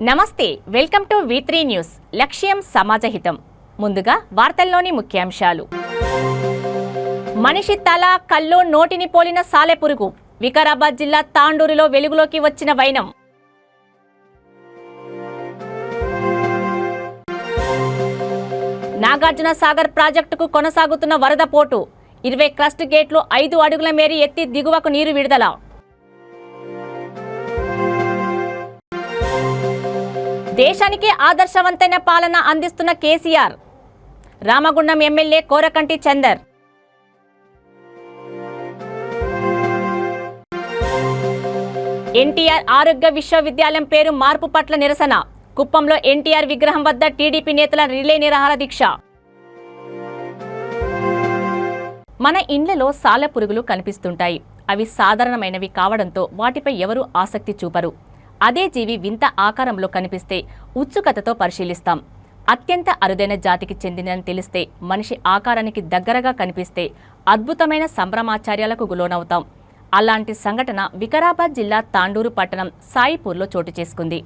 నమస్తే, welcome to V3 news. లక్ష్యం సమాజహితం. ముందుగా వార్తల్లోని ముఖ్యాంశాలు. మనిషి తల, కళ్ళు, నోటిని పోలిన సాలెపురుగు. వికారాబాద్ జిల్లా తాండూరులో వెలుగులోకి వచ్చిన వైనం. నాగార్జున సాగర్ ప్రాజెక్టుకు కొనసాగుతున్న వరద పోటు. 20 క్రస్ట్ గేట్లు 5 అడుగుల మేర ఎత్తి దిగువకు నీరు విడుదల. దేశానికి ఆదర్శవంతమైన పాలన అందిస్తున్న కేసీఆర్. రామగుండం ఎమ్మెల్యే కోరకంటి చందర్. ఎన్టీఆర్ ఆరోగ్య విశ్వవిద్యాలయం పేరు మార్పు పట్ల నిరసన. కుప్పంలో ఎన్టీఆర్ విగ్రహం వద్ద టీడీపీ నేతల రిలే నిరాహార దీక్ష. మన ఇండ్లలో సాలెపురుగులు కనిపిస్తుంటాయి. అవి సాధారణమైనవి కావడంతో వాటిపై ఎవరూ ఆసక్తి చూపరు. అదే జీవి వింత ఆకారంలో కనిపిస్తే ఉత్సుకతతో పరిశీలిస్తాం. అత్యంత అరుదైన జాతికి చెందినని తెలిస్తే, మనిషి ఆకారానికి దగ్గరగా కనిపిస్తే అద్భుతమైన సంభ్రమాచార్యాలకు గులోనవుతాం. అలాంటి సంఘటన వికారాబాద్ జిల్లా తాండూరు పట్టణం సాయిపూర్లో చోటు చేసుకుంది.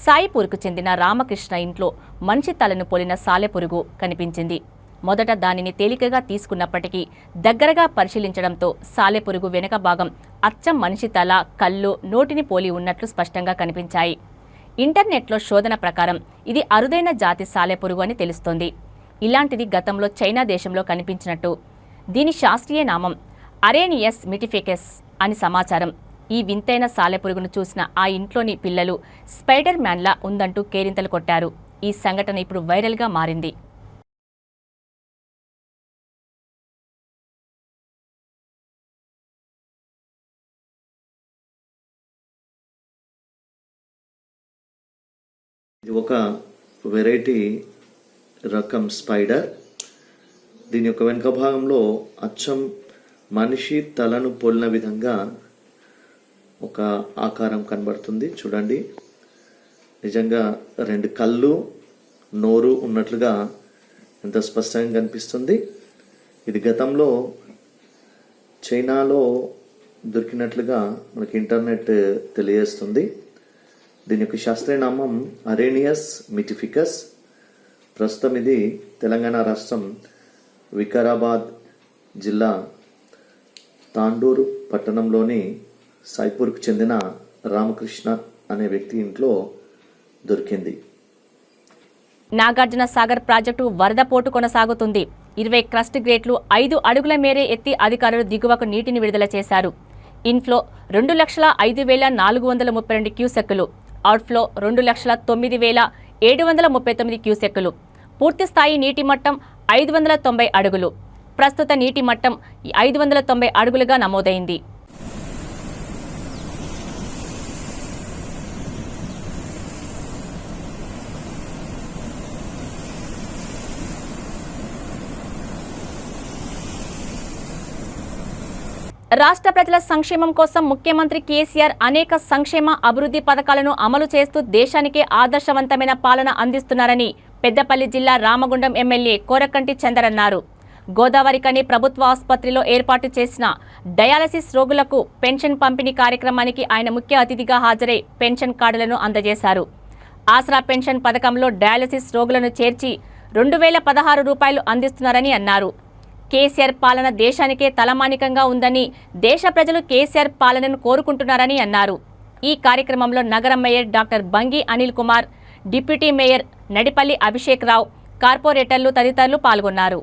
సాయిపూర్కు చెందిన రామకృష్ణ ఇంట్లో మనిషి తలను పోలిన సాలెపురుగు కనిపించింది. మొదట దానిని తేలికగా తీసుకున్నప్పటికీ దగ్గరగా పరిశీలించడంతో సాలెపురుగు వెనుక భాగం అచ్చం మనిషి తల, కళ్ళు, నోటిని పోలి ఉన్నట్లు స్పష్టంగా కనిపించాయి. ఇంటర్నెట్లో శోధన ప్రకారం ఇది అరుదైన జాతి సాలెపురుగు అని తెలుస్తోంది. ఇలాంటిది గతంలో చైనా దేశంలో కనిపించినట్టు, దీని శాస్త్రీయ నామం అరేనియస్ మిటిఫికస్ అని సమాచారం. ఈ వింతైన సాలెపురుగును చూసిన ఆ ఇంట్లోని పిల్లలు స్పైడర్ మ్యాన్లా ఉందంటూ కేరింతలు కొట్టారు. ఈ సంఘటన ఇప్పుడు వైరల్గా మారింది. ఇది ఒక వెరైటీ రకం స్పైడర్. దీని యొక్క వెనుక భాగంలో అచ్చం మనిషి తలను పోలిన విధంగా ఒక ఆకారం కనబడుతుంది. చూడండి, నిజంగా 2 కళ్ళు, నోరు ఉన్నట్లుగా ఎంత స్పష్టంగా కనిపిస్తుంది. ఇది గతంలో చైనాలో దొరికినట్లుగా మనకి ఇంటర్నెట్ తెలియజేస్తుంది. దీని యొక్క శాస్త్రీయ నామం అరేనియస్ మిటిఫికస్. ప్రస్తుతం ఇది తెలంగాణ రాష్ట్రం వికారాబాద్ జిల్లా తాండూరు పట్టణంలోని సాయిపూర్కు చెందిన రామకృష్ణ అనే వ్యక్తి ఇంట్లో దొరికింది. నాగార్జున సాగర్ ప్రాజెక్టు వరద పోటు కొనసాగుతుంది. 20 క్రస్ట్ గేట్లు 5 అడుగుల మేరే ఎత్తి అధికారులు దిగువకు నీటిని విడుదల చేశారు. ఇన్ఫ్లో 2,05,432 క్యూసెక్కులు, అవుట్ఫ్లో 2,09,739 క్యూసెక్కులు. పూర్తి స్థాయి నీటి మట్టం 590 అడుగులు. ప్రస్తుత నీటి మట్టం 590 అడుగులుగా నమోదైంది. రాష్ట్ర ప్రజల సంక్షేమం కోసం ముఖ్యమంత్రి కేసీఆర్ అనేక సంక్షేమ అభివృద్ధి పథకాలను అమలు చేస్తూ దేశానికి ఆదర్శవంతమైన పాలన అందిస్తున్నారని పెద్దపల్లి జిల్లా రామగుండం ఎమ్మెల్యే కోరకంటి చందర్ అన్నారు. గోదావరికని ప్రభుత్వ ఆసుపత్రిలో ఏర్పాటు చేసిన డయాలసిస్ రోగులకు పెన్షన్ పంపిణీ కార్యక్రమానికి ఆయన ముఖ్య అతిథిగా హాజరై పెన్షన్ కార్డులను అందజేశారు. ఆసరా పెన్షన్ పథకంలో డయాలసిస్ రోగులను చేర్చి 2,016 రూపాయలు అందిస్తున్నారని అన్నారు. కేసీఆర్ పాలన దేశానికే తలమానికంగా ఉందని, దేశ ప్రజలు కేసీఆర్ పాలనను కోరుకుంటున్నారని అన్నారు. ఈ కార్యక్రమంలో నగర mayor doctor Bangi Anil Kumar, deputy mayor Nadipalli Abhishek Rao, కార్పొరేటర్లు తదితరులు పాల్గొన్నారు.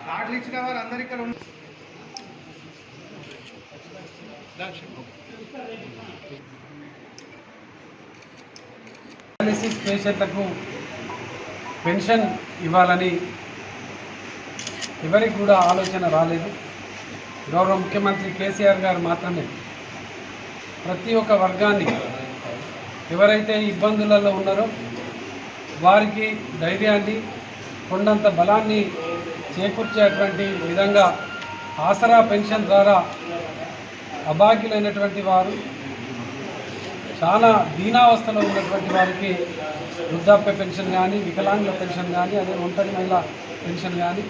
కార్డులు ఇచ్చిన వారు అందరు ఇక్కడ డయాలసిస్ పేషెంట్లకు పెన్షన్ ఇవ్వాలని ఎవరికి కూడా ఆలోచన రాలేదు. గౌరవ ముఖ్యమంత్రి కేసీఆర్ గారు మాత్రమే ప్రతి ఒక్క వర్గాన్ని ఎవరైతే ఇబ్బందులలో ఉన్నారో వారికి ధైర్యాన్ని కొండంత బలాన్ని చేకూర్చేటువంటి విధంగా ఆసరా పెన్షన్ ద్వారా అభాగ్యులైనటువంటి వారు, చాలా దీనావస్థలో ఉన్నటువంటి వారికి వృద్ధాప్య పెన్షన్ కానీ, వికలాంగుల పెన్షన్ కానీ, అదే ఒంటరి మహిళ పెన్షన్ కానీ,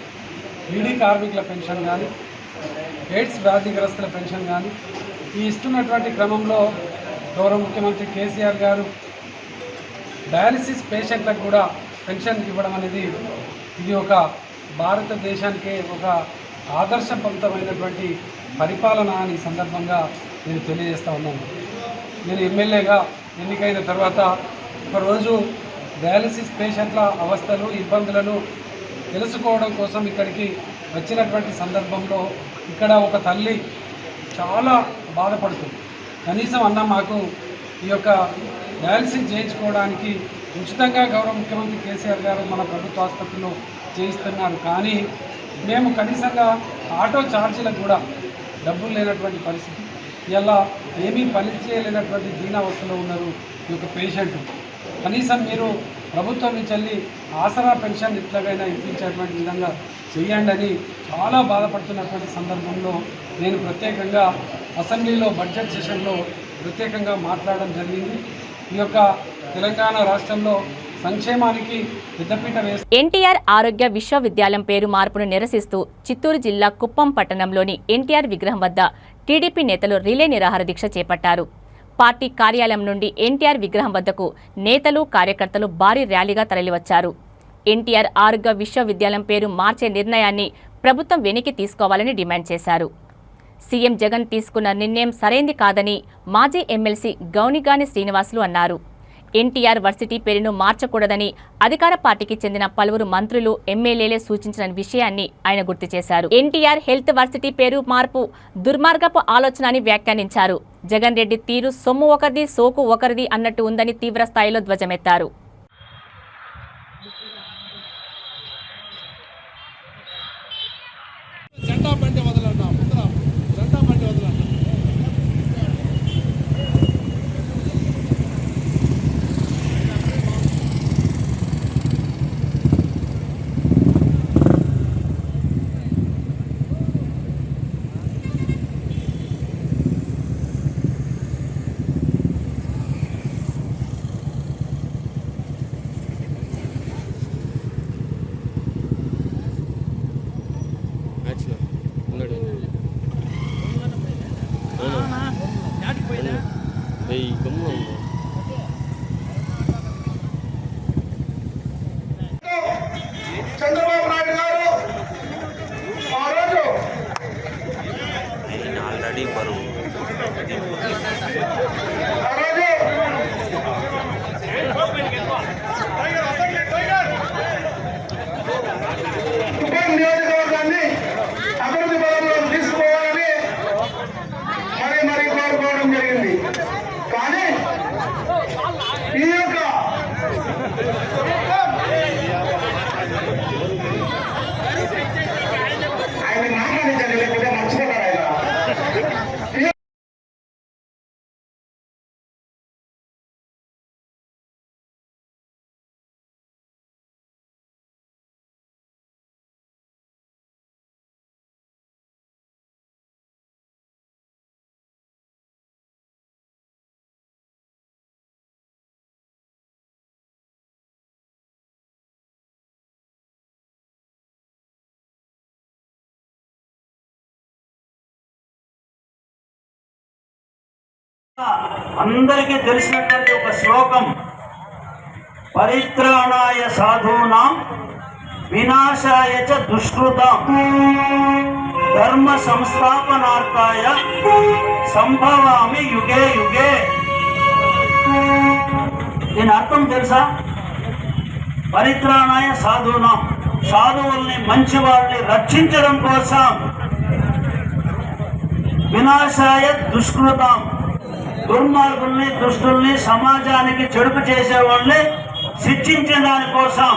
బీడీ కార్మికుల పెన్షన్ కానీ, ఎయిడ్స్ వ్యాధిగ్రస్తుల పెన్షన్ కానీ ఈ ఇస్తున్నటువంటి క్రమంలో గౌరవ ముఖ్యమంత్రి కేసీఆర్ గారు డయాలసిస్ పేషెంట్లకు కూడా పెన్షన్ ఇవ్వడం అనేది ఇది ఒక భారతదేశానికే ఒక ఆదర్శవంతమైనటువంటి పరిపాలన అని సందర్భంగా నేను తెలియజేస్తూ ఉన్నాను. నేను ఎమ్మెల్యేగా ఎన్నికైన తర్వాత ఒకరోజు డయాలసిస్ పేషెంట్ల అవస్థలు, ఇబ్బందులను తెలుసుకోవడం కోసం ఇక్కడికి వచ్చినటువంటి సందర్భంలో ఇక్కడ ఒక తల్లి చాలా బాధపడుతుంది. కనీసం అన్న మాకు ఈ యొక్క డయాలసిస్ చేయించుకోవడానికి ఉచితంగా గౌరవ ముఖ్యమంత్రి కేసీఆర్ గారు మన ప్రభుత్వ ఆసుపత్రిలో చేయిస్తున్నారు, కానీ మేము కనీసంగా ఆటో ఛార్జీలకు కూడా డబ్బులు లేనటువంటి పరిస్థితి. ఇలా ఏమీ పని చేయలేనటువంటి దీనావస్థలో ఉన్నారు ఈ యొక్క పేషెంట్. కనీసం మీరు ప్రభుత్వం నుంచి వెళ్ళి ఆసరా పెన్షన్ ఇట్లాగైనా ఇప్పించేటువంటి విధంగా చేయండి అని చాలా బాధపడుతున్నటువంటి సందర్భంలో నేను ప్రత్యేకంగా అసెంబ్లీలో బడ్జెట్ సెషన్లో ప్రత్యేకంగా మాట్లాడడం జరిగింది. ఈ యొక్క తెలంగాణ రాష్ట్రంలో సంక్షేమానికి పెద్దపీట వేసి ఎన్టీఆర్ ఆరోగ్య విశ్వవిద్యాలయం పేరు మార్పును నిరసిస్తూ చిత్తూరు జిల్లా కుప్పం పట్టణంలోని ఎన్టీఆర్ విగ్రహం వద్ద టీడీపీ నేతలు రిలే నిరాహార దీక్ష చేపట్టారు. పార్టీ కార్యాలయం నుండి ఎన్టీఆర్ విగ్రహం వద్దకు నేతలు, కార్యకర్తలు భారీ ర్యాలీగా తరలివచ్చారు. ఎన్టీఆర్ ఆరోగ్య విశ్వవిద్యాలయం పేరు మార్చే నిర్ణయాన్ని ప్రభుత్వం వెనక్కి తీసుకోవాలని డిమాండ్ చేశారు. సీఎం జగన్ తీసుకున్న నిర్ణయం సరైంది కాదని మాజీ ఎమ్మెల్సీ గౌనిగాని శ్రీనివాసులు అన్నారు. ఎన్టీఆర్ వర్సిటీ పేరును మార్చకూడదని అధికార పార్టీకి చెందిన పలువురు మంత్రులు, ఎమ్మెల్యేలే సూచించిన విషయాన్ని ఆయన గుర్తు చేశారు. ఎన్టీఆర్ హెల్త్ వర్సిటీ పేరు మార్పు దుర్మార్గపు ఆలోచన అని వ్యాఖ్యానించారు. జగన్ రెడ్డి తీరు సొమ్ము ఒకరిది, సోకు ఒకరిది అన్నట్టు ఉందని తీవ్ర స్థాయిలో ధ్వజమెత్తారు. చంద్రబాబు నాయుడు గారు ఆ రోజు ఆల్రెడీ బరువు కుప్పం నియోజకవర్గాన్ని అభివృద్ధి పదంలో తీసుకోవాలని మరీ కోరుకోవడం జరిగింది. కానీ ఈ యొక్క ఆయన నామానించండి, లేకపోతే మర్చిపోతారు ఆయన. అందరికీ తెలిసినటువంటి ఒక శ్లోకం, పరిత్రాణాయ సాధూనాం వినాశాయ చ దుష్కృతాం ధర్మ సంస్థాపనార్థాయ సంభవామి యుగే యుగే. దీని అర్థం తెలుసా? పరిత్రాణాయ సాధూనాం, సాధువుల్ని మంచి వాళ్ళని రక్షించడం కోసం, వినాశాయ దుష్కృతాం, దుర్మార్గుల్ని దుష్టుల్ని సమాజానికి చెడుపు చేసేవాళ్ళని శిక్షించే దానికోసం,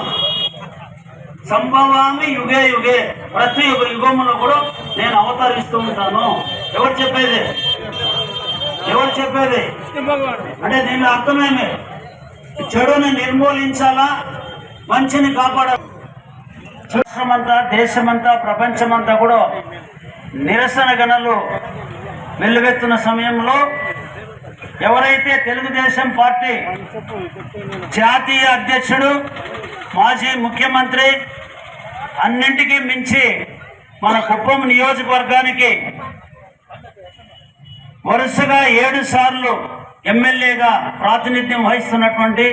సంభవామి యుగే యుగే, ప్రతి యుగంలో కూడా నేను అవతరిస్తూ ఉంటాను. ఎవరు చెప్పేది? ఎవరు చెప్పేది? అంటే దీని అర్థమేమి? చెడుని నిర్మూలించాలా, మంచిని కాపాడాలి. రాష్ట్రమంతా, దేశమంతా, ప్రపంచమంతా కూడా నిరసన గణలు వెల్లువెత్తున్న సమయంలో ఎవరైతే తెలుగుదేశం పార్టీ జాతీయ అధ్యక్షుడు, మాజీ ముఖ్యమంత్రి, అన్నింటికీ మించి మన కుప్పం నియోజకవర్గానికి వరుసగా 7 సార్లు ఎమ్మెల్యేగా ప్రాతినిధ్యం వహిస్తున్నటువంటి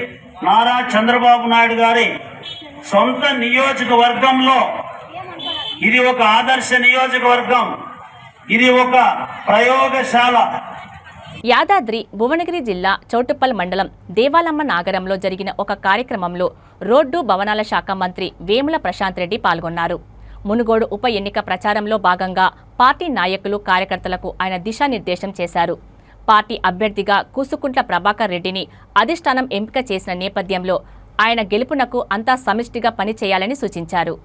నారా చంద్రబాబు నాయుడు గారి సొంత నియోజకవర్గంలో ఇది ఒక ఆదర్శ నియోజకవర్గం, ఇది ఒక ప్రయోగశాల. యాదాద్రి భువనగిరి జిల్లా చౌటుప్పల్ మండలం దేవాలమ్మ నాగరంలో జరిగిన ఒక కార్యక్రమంలో రోడ్డు భవనాల శాఖ మంత్రి వేముల ప్రశాంత్ రెడ్డి పాల్గొన్నారు. మునుగోడు ఉప ఎన్నిక ప్రచారంలో భాగంగా పార్టీ నాయకులు, కార్యకర్తలకు ఆయన దిశానిర్దేశం చేశారు. పార్టీ అభ్యర్థిగా కూసుకుంట్ల ప్రభాకర్ రెడ్డిని అధిష్టానం ఎంపిక చేసిన నేపథ్యంలో ఆయన గెలుపునకు అంతా సమిష్టిగా పనిచేయాలని సూచించారు.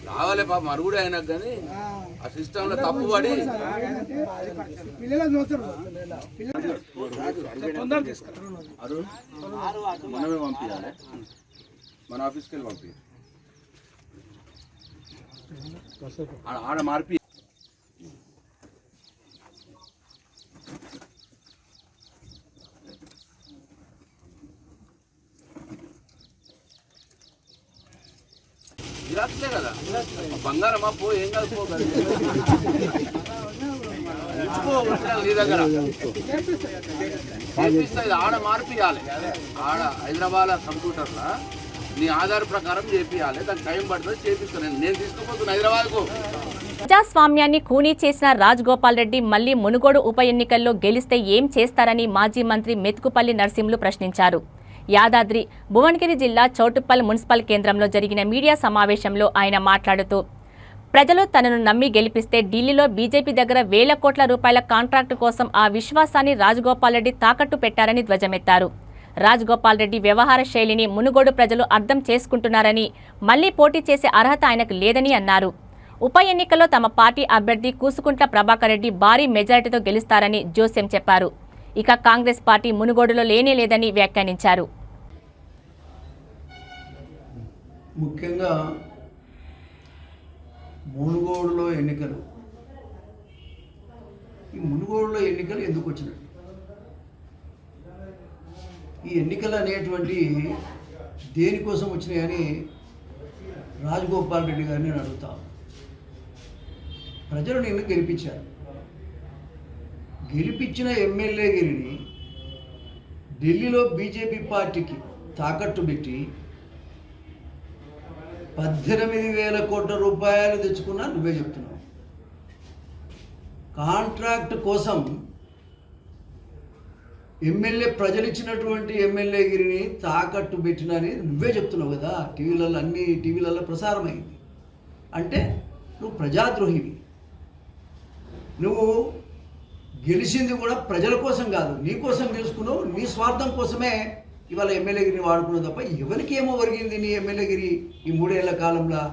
రావాలి పాప మరుగుడు అయినా కానీ ఆ సిస్టంలో తప్పు పడి మనమే పంపించాలి, మన ఆఫీస్కి వెళ్ళి పంపి ఆడ మార్పి. జిరాక్స్లే కదా, బంగారమా పో, ఏం కాదు పో, నీ దగ్గర చేపిస్తుంది. ఆడ మార్పియాలి, ఆడ హైదరాబాద్ కంప్యూటర్లో నీ ఆధార్ ప్రకారం చేపియాలి. దానికి టైం పడుతుంది, చేపిస్తాను. నేను తీసుకుపోతున్నా హైదరాబాద్కు. ప్రజాస్వామ్యాన్ని ఖూనీ చేసిన రాజగోపాల్ రెడ్డి మళ్లీ మునుగోడు ఉప ఎన్నికల్లో గెలిస్తే ఏం చేస్తారని మాజీ మంత్రి మెతుకుపల్లి నరసింహులు ప్రశ్నించారు. యాదాద్రి భువనగిరి జిల్లా చౌటుప్పల్ మున్సిపల్ కేంద్రంలో జరిగిన మీడియా సమావేశంలో ఆయన మాట్లాడుతూ, ప్రజలు తనను నమ్మి గెలిపిస్తే ఢిల్లీలో బీజేపీ దగ్గర వేల కోట్ల రూపాయల కాంట్రాక్టు కోసం ఆ విశ్వాసాన్ని రాజగోపాల్ రెడ్డి తాకట్టు పెట్టారని ధ్వజమెత్తారు. రాజగోపాల్ రెడ్డి వ్యవహార శైలిని మునుగోడు ప్రజలు అర్థం చేసుకుంటున్నారని, మళ్లీ పోటీ చేసే అర్హత ఆయనకు లేదని అన్నారు. ఉప ఎన్నికల్లో తమ పార్టీ అభ్యర్థి కూసుకుంట్ల ప్రభాకర్ రెడ్డి భారీ మెజారిటీతో గెలుస్తారని జోస్యం చెప్పారు. ఇక కాంగ్రెస్ పార్టీ మునుగోడులో లేనేలేదని వ్యాఖ్యానించారు. ముఖ్యంగా మునుగోడులో ఎన్నికలు, ఈ మునుగోడులో ఎన్నికలు ఎందుకు వచ్చినాయి? ఈ ఎన్నికలు అనేటువంటి దేనికోసం వచ్చినాయని రాజగోపాల్ రెడ్డి గారిని నేను అడుగుతాను. ప్రజలు నిన్ను గెలిపించారు. గెలిపించిన ఎమ్మెల్యేగిరిని ఢిల్లీలో బీజేపీ పార్టీకి తాకట్టు పెట్టి 18,000 కోట్ల రూపాయలు తెచ్చుకున్నా నువ్వే చెప్తున్నావు. కాంట్రాక్ట్ కోసం ఎమ్మెల్యే, ప్రజలు ఇచ్చినటువంటి ఎమ్మెల్యేగిరిని తాకట్టు పెట్టినని నువ్వే చెప్తున్నావు కదా. టీవీలలో, అన్ని టీవీలలో ప్రసారమైంది. అంటే నువ్వు ప్రజాద్రోహివి. నువ్వు గెలిచింది కూడా ప్రజల కోసం కాదు, నీ కోసం గెలుచుకున్నావు. నీ స్వార్థం కోసమే ఇవాళ ఎమ్మెల్యేగిరిని వాడుకున్నావు తప్ప ఎవరికి ఏమో ఒరిగింది నీ ఎమ్మెల్యేగిరి ఈ 3 ఏళ్ల కాలంలో?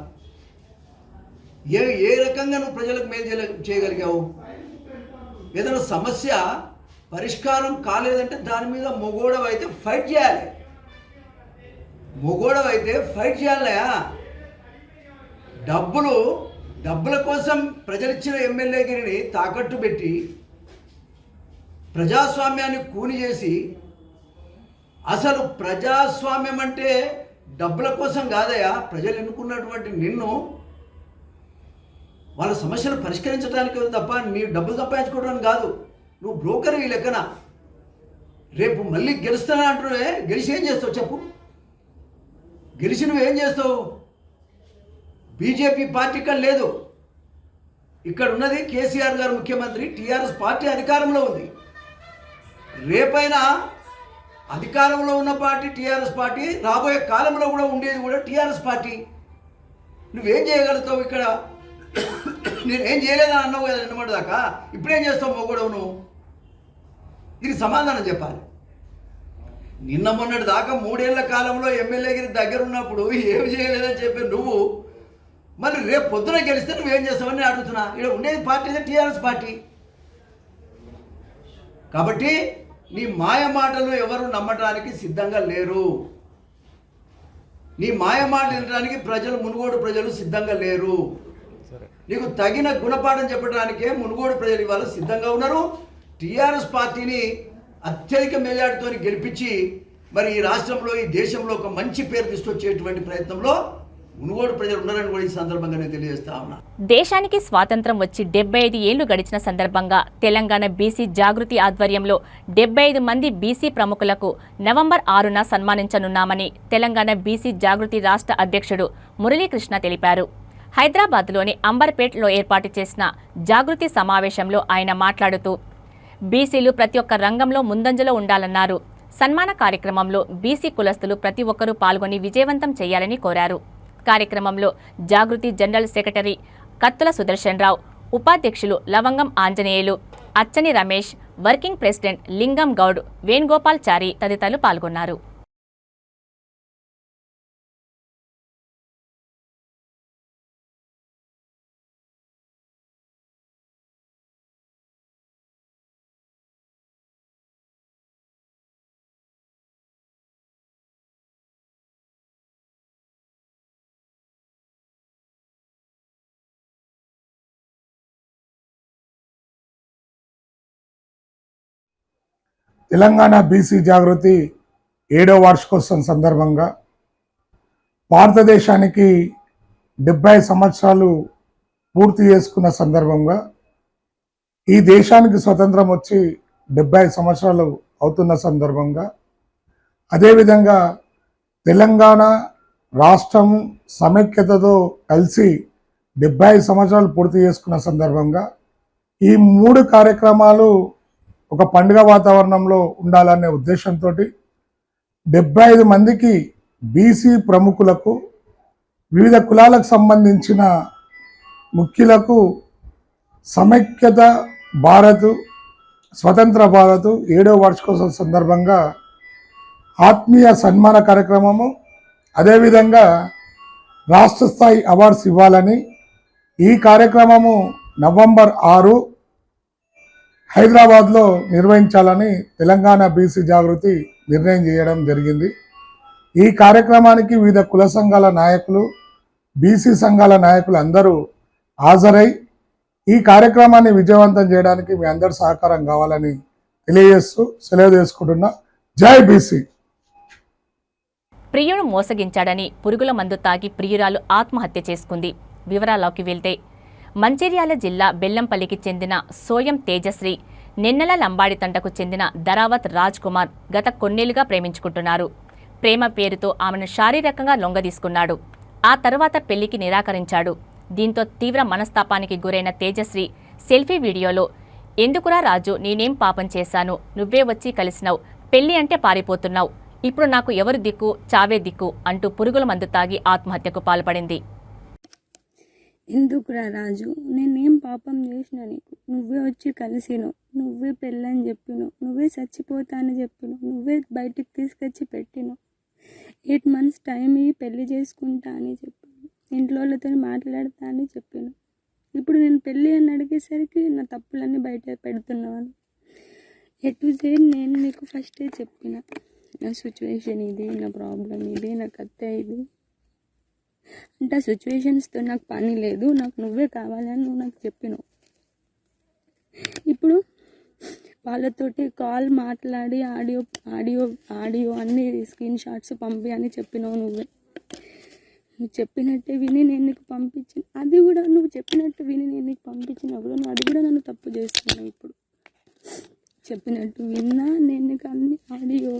ఏ రకంగా నువ్వు ప్రజలకు మేలు చేయగలిగావు? ఏదైనా సమస్య పరిష్కారం కాలేదంటే దాని మీద మొగోడవైతే ఫైట్ చేయాలి. మొగోడవైతే ఫైట్ చేయాలయా? డబ్బుల కోసం ప్రజలిచ్చిన ఎమ్మెల్యేగిరిని తాకట్టు పెట్టి ప్రజాస్వామ్యాన్ని కూని చేసి అసలు ప్రజాస్వామ్యం అంటే డబ్బుల కోసం కాదయా. ప్రజలు ఎన్నుకున్నటువంటి నిన్ను వాళ్ళ సమస్యలు పరిష్కరించడానికి తప్ప నీ డబ్బులు సంపాదించుకోవడానికి కాదు. నువ్వు బ్రోకర్ ఈ లెక్కన. రేపు మళ్ళీ గెలుస్తానా అంటున్నావే, గెలిచి ఏం చేస్తావు చెప్పు? గెలిచి నువ్వేం చేస్తావు? బీజేపీ పార్టీ ఇక్కడ లేదు. ఇక్కడ ఉన్నది కేసీఆర్ గారు ముఖ్యమంత్రి, టీఆర్ఎస్ పార్టీ అధికారంలో ఉంది. రేపైనా అధికారంలో ఉన్న పార్టీ టీఆర్ఎస్ పార్టీ, రాబోయే కాలంలో కూడా ఉండేది కూడా టీఆర్ఎస్ పార్టీ. నువ్వేం చేయగలుగుతావు ఇక్కడ? నేనేం చేయలేదని అన్నావు కదా నిన్నటి దాకా. ఇప్పుడేం చేస్తావు మొగోడవు నువ్వు? దీనికి సమాధానం చెప్పాలి. నిన్న మొన్నటి దాకా 3 ఏళ్ల కాలంలో ఎమ్మెల్యేగిరి దగ్గర ఉన్నప్పుడు ఏమి చేయలేదని చెప్పి నువ్వు మళ్ళీ రేపు పొద్దున గెలిస్తే నువ్వేం చేస్తావని నేను అడుగుతున్నా. ఇక్కడ ఉండేది పార్టీ టీఆర్ఎస్ పార్టీ. కాబట్టి నీ మాయ మాటలు ఎవరు నమ్మటానికి సిద్ధంగా లేరు. నీ మాయ మాట వినడానికి ప్రజలు, మునుగోడు ప్రజలు సిద్ధంగా లేరు. నీకు తగిన గుణపాఠం చెప్పడానికే మునుగోడు ప్రజలు ఇవాళ సిద్ధంగా ఉన్నారు. టీఆర్ఎస్ పార్టీని అత్యధిక మెజార్టీతో గెలిపించి మరి ఈ రాష్ట్రంలో, ఈ దేశంలో ఒక మంచి పేరు తీసుకొచ్చేటువంటి ప్రయత్నంలో మునుగోడు ప్రజలు ఉన్నారని కూడా ఈ సందర్భంగా నేను తెలియజేస్తా ఉన్నా. దేశానికి స్వాతంత్రం వచ్చి 75 ఏళ్లు గడిచిన సందర్భంగా తెలంగాణ బీసీ జాగృతి ఆధ్వర్యంలో 75 మంది బీసీ ప్రముఖులకు నవంబర్ 6న సన్మానించనున్నామని తెలంగాణ బీసీ జాగృతి రాష్ట్ర అధ్యక్షుడు మురళీకృష్ణ తెలిపారు. హైదరాబాద్లోని అంబర్పేట్లో ఏర్పాటు చేసిన జాగృతి సమావేశంలో ఆయన మాట్లాడుతూ బీసీలు ప్రతి ఒక్క రంగంలో ముందంజలో ఉండాలన్నారు. సన్మాన కార్యక్రమంలో బీసీ కులస్తులు ప్రతి ఒక్కరూ పాల్గొని విజయవంతం చేయాలని కోరారు. కార్యక్రమంలో జాగృతి జనరల్ సెక్రటరీ కత్తుల సుదర్శన్ రావు, ఉపాధ్యక్షులు లవంగం ఆంజనేయులు, అచ్చని రమేష్, వర్కింగ్ ప్రెసిడెంట్ లింగం గౌడ్, వేణుగోపాల్ చారి తదితరులు పాల్గొన్నారు. తెలంగాణ బీసీ జాగృతి 7వ వార్షికోత్సవం సందర్భంగా భారతదేశానికి 70 సంవత్సరాలు పూర్తి చేసుకున్న సందర్భంగా, ఈ దేశానికి స్వతంత్రం వచ్చి 70 సంవత్సరాలు అవుతున్న సందర్భంగా, అదేవిధంగా తెలంగాణ రాష్ట్రం సమైక్యతతో కలిసి 70 సంవత్సరాలు పూర్తి చేసుకున్న సందర్భంగా ఈ 3 కార్యక్రమాలు ఒక పండుగ వాతావరణంలో ఉండాలనే ఉద్దేశంతో 75 మందికి బీసీ ప్రముఖులకు, వివిధ కులాలకు సంబంధించిన ముఖ్యులకు సమైక్యత భారత్, స్వతంత్ర భారత్ 7వ వార్షికోత్సవం సందర్భంగా ఆత్మీయ సన్మాన కార్యక్రమము, అదేవిధంగా రాష్ట్ర స్థాయి అవార్డ్స్ ఇవ్వాలని ఈ కార్యక్రమము నవంబర్ 6 హైదరాబాద్లో నిర్వహించాలని తెలంగాణ బీసీ జాగృతి నిర్ణయం చేయడం జరిగింది. ఈ కార్యక్రమానికి వివిధ కుల సంఘాల నాయకులు, బీసీ సంఘాల నాయకులు అందరూ హాజరై ఈ కార్యక్రమాన్ని విజయవంతం చేయడానికి మీ అందరి సహకారం కావాలని తెలియజేస్తూ సెలవు తీసుకుంటున్నా. జై బీసీ. ప్రియుడు మోసగించాడని పురుగుల మందు తాగి ప్రియురాలు ఆత్మహత్య చేసుకుంది. వివరాల్లోకి వెళ్తే మంచిర్యాల జిల్లా బెల్లంపల్లికి చెందిన సోయం తేజశ్రీ, నెన్నెల లంబాడి తండకు చెందిన ధరావత్ రాజ్ కుమార్ గత కొన్నేళ్లుగా ప్రేమించుకుంటున్నారు. ప్రేమ పేరుతో ఆమెను శారీరకంగా లొంగదీసుకున్నాడు. ఆ తర్వాత పెళ్లికి నిరాకరించాడు. దీంతో తీవ్ర మనస్తాపానికి గురైన తేజశ్రీ సెల్ఫీ వీడియోలో, ఎందుకురా రాజు, నేనేం పాపం చేశాను, నువ్వే వచ్చి కలిసినావు, పెళ్లి అంటే పారిపోతున్నావు, ఇప్పుడు నాకు ఎవరు దిక్కు, చావే దిక్కు అంటూ పురుగుల మందు తాగి ఆత్మహత్యకు పాల్పడింది. ఎందుకురా రాజు, నేనేం పాపం చేసినా నీకు, నువ్వే వచ్చి కలిసినావు, నువ్వే పెళ్ళని చెప్పినావు, నువ్వే చచ్చిపోతానని చెప్పినావు, నువ్వే బయటికి తీసుకొచ్చి పెట్టినావు, 8 months టైం ఇవి పెళ్లి చేసుకుంటా అని చెప్పాను, ఇంట్లో వాళ్ళతో మాట్లాడతా అని చెప్పాను. ఇప్పుడు నేను పెళ్ళి అని అడిగేసరికి నా తప్పులన్నీ బయట పెడుతున్నాను. ఎటు సైడ్ నేను నీకు ఫస్టే చెప్పిన, నా సిచ్యువేషన్ ఇది, నా ప్రాబ్లం ఇది, నా కథ ఇది అంటే ఆ సిచ్యువేషన్స్తో నాకు పని లేదు, నాకు నువ్వే కావాలని నువ్వు నాకు చెప్పినావు. ఇప్పుడు వాళ్ళతోటి కాల్ మాట్లాడి ఆడియో అన్ని స్క్రీన్ షాట్స్ పంపి అని చెప్పినావు నువ్వు చెప్పినట్టే విని నేను నీకు పంపించిన అది కూడా నువ్వు చెప్పినట్టు విని నేను నీకు పంపించినా కూడా నువ్వు అది కూడా నన్ను తప్పు చేస్తున్నావు. ఇప్పుడు చెప్పినట్టు విన్నా నేను నీకు అన్ని ఆడియో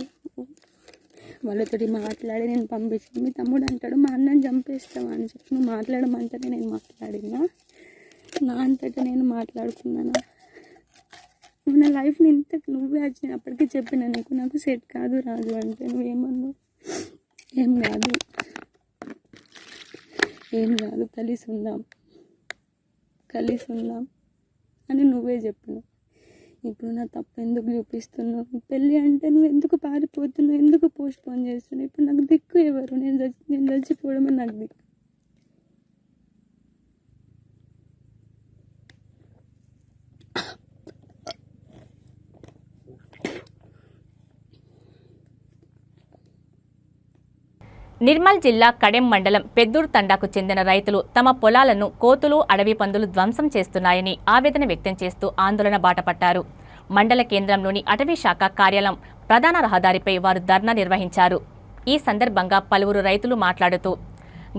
వాళ్ళతోటి మాట్లాడి నేను పంపించిన. మీ తమ్ముడు అంటాడు మా అన్నని చంపేస్తావా అని చెప్పి నువ్వు మాట్లాడమంటేనే నేను మాట్లాడినా, నా అంతటా నేను మాట్లాడుకున్నాను. నువ్వు నా లైఫ్ని ఇంత నువ్వే వచ్చిన అప్పటికీ చెప్పిన నీకు నాకు సెట్ కాదు రాజు అంటే నువ్వేమన్నావు? ఏం కాదు కలిసి ఉందాం అని నువ్వే చెప్పినావు. ఇప్పుడు నా తప్పు ఎందుకు చూపిస్తున్నావు? పెళ్ళి అంటే నువ్వు ఎందుకు పారిపోతున్నావు? ఎందుకు పోస్ట్పోన్ చేస్తున్నావు? ఇప్పుడు నాకు దిక్కు ఎవరు? నేను చచ్చిపోవడమే నాకు దిక్కు. నిర్మల్ జిల్లా కడెం మండలం పెద్దూరు తండాకు చెందిన రైతులు తమ పొలాలను కోతులు, అడవి పందులు ధ్వంసం చేస్తున్నాయని ఆవేదన వ్యక్తం చేస్తూ ఆందోళన బాటపట్టారు. మండల కేంద్రంలోని అటవీ శాఖ కార్యాలయం ప్రధాన రహదారిపై వారు ధర్నా నిర్వహించారు. ఈ సందర్భంగా పలువురు రైతులు మాట్లాడుతూ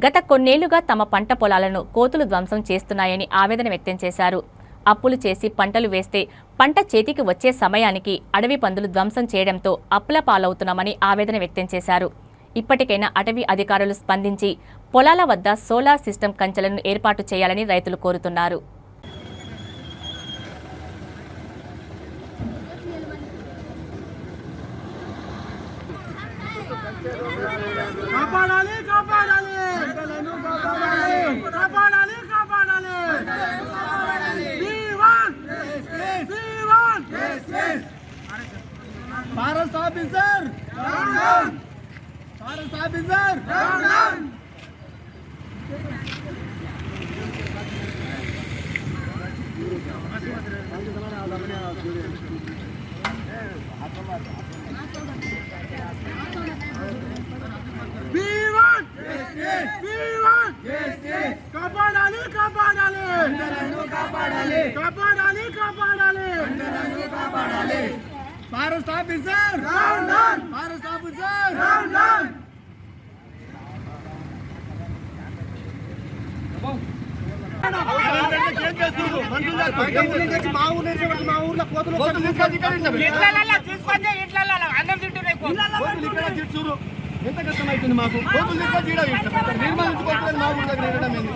గత కొన్నేళ్లుగా తమ పంట పొలాలను కోతులు ధ్వంసం చేస్తున్నాయని ఆవేదన వ్యక్తం చేశారు. అప్పులు చేసి పంటలు వేస్తే పంట చేతికి వచ్చే సమయానికి అడవి పందులు ధ్వంసం చేయడంతో అప్పుల పాలవుతున్నామని ఆవేదన వ్యక్తం చేశారు. ఇప్పటికైనా అటవీ అధికారులు స్పందించి పొలాల వద్ద సోలార్ సిస్టమ్ కంచెలను ఏర్పాటు చేయాలని రైతులు కోరుతున్నారు. ఫారెస్ట్ ఆఫీసర్ ఫారెస్ట్ ఆఫీసర్ మా ఊర్లో కోతులు ఎంత కష్టం అవుతుంది మాకు. కోతులు తీసుకొచ్చి నిర్మాణించుకోవట్లేదు మా ఊర్లో తిరగడం ఏంది?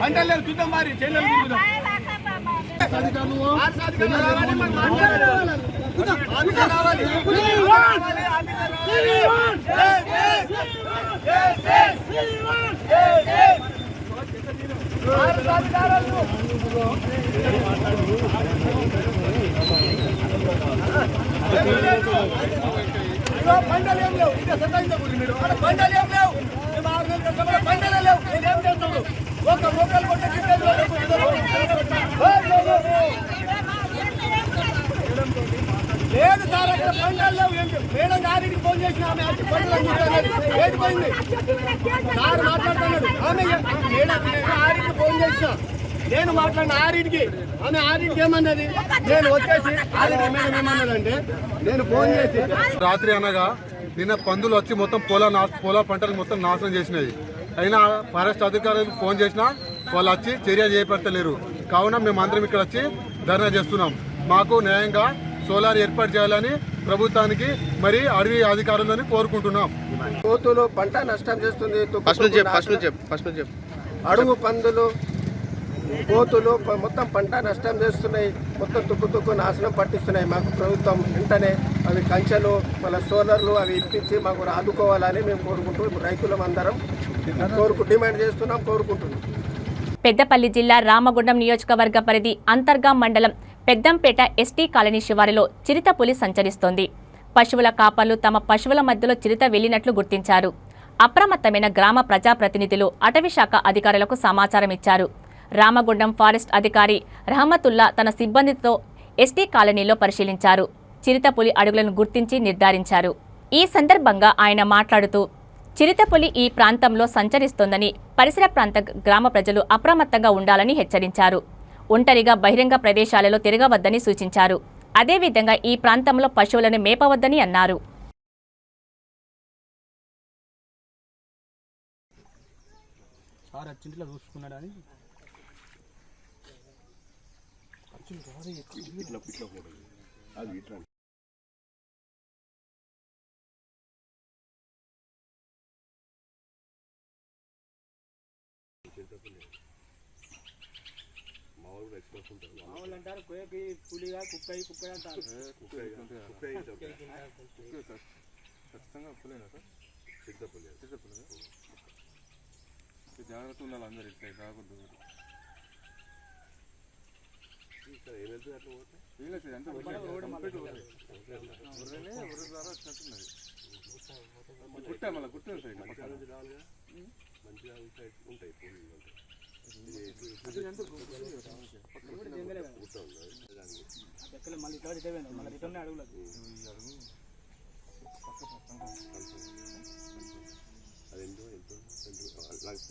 పంటలు లేవు చూద్దాం మరి చెల్లెలు పంటలు ఏం లేవు. ఇంకా సతాయించకూడదు మీరు. పంటలు ఏం లేవు. పంటలు లేవు. నేనేం చేస్తాను? ఒక మొక్కలు కొట్టే లేదు సార్, అక్కడ పంటలు లేవు. మేడం గారికి ఫోన్ చేసిన ఆమె వచ్చి పంటలు ఏడిపోయింది సార్ మాట్లాడుతున్నాడు. ఆమె మేడం ఆరికి ఫోన్ చేసిన, నేను మాట్లాడిన ఆరింటికి. ఆమె ఆరింటికి ఏమన్నది, నేను వచ్చేసి ఆరింటికి మేడం ఏమన్నదంటే నేను ఫోన్ చేసి రాత్రి అనగా నిన్న పందులు వచ్చి మొత్తం పొల పంటలు మొత్తం నాశనం చేసినాయి. అయినా ఫారెస్ట్ అధికారులకు ఫోన్ చేసినా వాళ్ళు వచ్చి చర్య చేపట్టలేరు. కావున మేమందరం ఇక్కడ వచ్చి ధర్నా చేస్తున్నాం. మాకు న్యాయంగా సోలార్ ఏర్పాటు చేయాలని ప్రభుత్వానికి మరి అడవి అధికారులని కోరుకుంటున్నాం. కోతులు పంట నష్టం చేస్తుంది. అడుగు పందులు కోతులు మొత్తం పంట నష్టం చేస్తున్నాయి. మొత్తం తుక్కు నాశనం పట్టిస్తున్నాయి. మాకు ప్రభుత్వం వెంటనే అవి కంచెలు మళ్ళీ సోలర్లు అవి ఇప్పించి మాకు ఆదుకోవాలని మేము కోరుకుంటూ ఇప్పుడు రైతులం అందరం డిమాండ్ చేస్తున్నాం, కోరుకుంటున్నాం. పెద్దపల్లి జిల్లా రామగుండం నియోజకవర్గ పరిధి అంతర్గా మండలం పెద్దంపేట ఎస్టీ కాలనీ శివారులో చిరుతపులి సంచరిస్తోంది. పశువుల కాపర్లు తమ పశువుల మధ్యలో చిరుత వెళ్లినట్లు గుర్తించారు. అప్రమత్తమైన గ్రామ ప్రజాప్రతినిధులు అటవీశాఖ అధికారులకు సమాచారం ఇచ్చారు. రామగుండం ఫారెస్ట్ అధికారి రహమతుల్లా తన సిబ్బందితో ఎస్టీ కాలనీలో పరిశీలించారు. చిరుతపులి అడుగులను గుర్తించి నిర్ధారించారు. ఈ సందర్భంగా ఆయన మాట్లాడుతూ చిరుతపులి ఈ ప్రాంతంలో సంచరిస్తోందని పరిసర ప్రాంత గ్రామ ప్రజలు అప్రమత్తంగా ఉండాలని హెచ్చరించారు. ఒంటరిగా బహిరంగ ప్రదేశాలలో తిరగవద్దని సూచించారు. అదేవిధంగా ఈ ప్రాంతంలో పశువులను మేపవద్దని అన్నారు. జాగ్రత్త ఉండాలి అందరు ఇట్లా కాకూడదు. గుట్ట మళ్ళీ గుట్ట మంచిగా ఉంటాయి.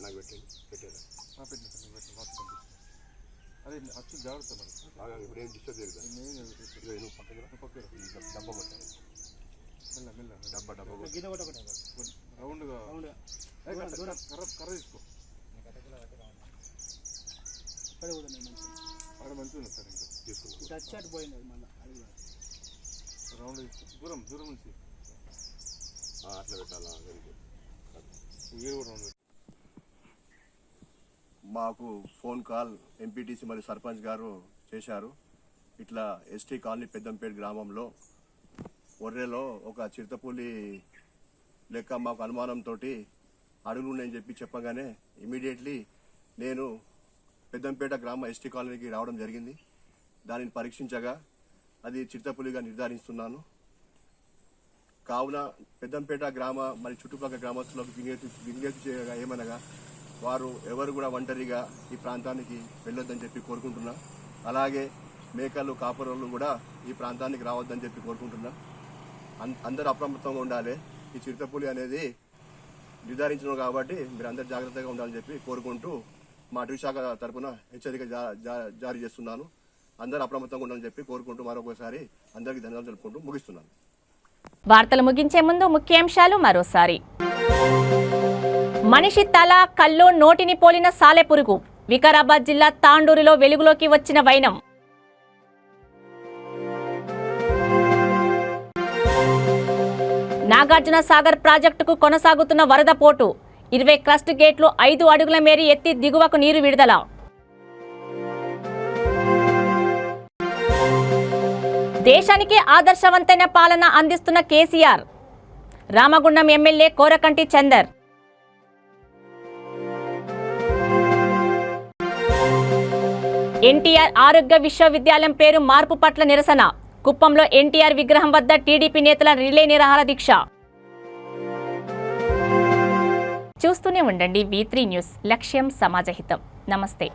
నాకు పెట్టారా అదే అచ్చు జాగ్రత్త మరి ఇప్పుడు ఏం డిస్టర్బ్ చేయలేదు. నువ్వు పక్కన డబ్బా కొట్టాలి మెల్ల డబ్బా రౌండ్గా కర్ర తీసుకో. అక్కడ మంచిగా ఉంది సార్. ఇంకా తీసుకున్నాం రౌండ్ తీసుకో. దూరం నుంచి అట్లా పెట్టాలా? మాకు ఫోన్ కాల్ ఎంపీటీసీ మరియు సర్పంచ్ గారు చేశారు. ఇట్లా ఎస్టీ కాలనీ పెద్దంపేట గ్రామంలో ఒర్రెలో ఒక చిరుతపులి లెక్క మాకు అనుమానంతో అడుగులు ఉన్నాయని చెప్పగానే ఇమీడియట్లీ నేను పెద్దంపేట గ్రామ ఎస్టీ కాలనీకి రావడం జరిగింది. దానిని పరీక్షించగా అది చిరుతపులిగా నిర్ధారిస్తున్నాను. కావున పెద్దంపేట గ్రామ మరి చుట్టుపక్కల గ్రామస్తులకు విజ్ఞప్తి చేయగా ఏమనగా వారు ఎవరు కూడా ఒంటరిగా ఈ ప్రాంతానికి వెళ్ళొద్దని చెప్పి కోరుకుంటున్నా. అలాగే మేకలు కాపురలు కూడా ఈ ప్రాంతానికి రావద్దని చెప్పి కోరుకుంటున్నా. అందరూ అప్రమత్తంగా ఉండాలి. ఈ చిరుతపులి అనేది నిర్ధారించడం కాబట్టి మీరు అందరు జాగ్రత్తగా ఉండాలని చెప్పి కోరుకుంటూ మా అటవీ శాఖ తరఫున హెచ్చరిక జారీ చేస్తున్నాను. అందరూ అప్రమత్తంగా ఉండాలని చెప్పి కోరుకుంటూ మరొకసారి అందరికీ ధన్యవాదాలు తెలుపుకుంటూ ముగిస్తున్నాను. వార్తలు ముగించే ముందు ముఖ్యాంశాలు మరోసారి. మనిషి తల, కళ్ళు, నోటిని పోలిన సాలెపురుగు. వికారాబాద్ జిల్లా తాండూరులో వెలుగులోకి వచ్చిన వైనం. నాగార్జున సాగర్ ప్రాజెక్టుకు కొనసాగుతున్న వరద పోటు. 20 క్రస్ట్ గేట్లు 5 అడుగుల మేర ఎత్తి దిగువకు నీరు విడుదల. దేశానికి ఆదర్శవంతమైన పాలన అందిస్తున్న కేసీఆర్. రామగుండం ఎమ్మెల్యే కోరకంటి చందర్. ఎన్టీఆర్ ఆరోగ్య విశ్వవిద్యాలయం పేరు మార్పు పట్ల నిరసన. కుప్పంలో ఎన్టీఆర్ విగ్రహం వద్ద టీడీపీ నేతల రిలే నిరాహార దీక్ష. చూస్తూనే ఉండండి V3 న్యూస్. లక్ష్యం సమాజహితం. నమస్తే.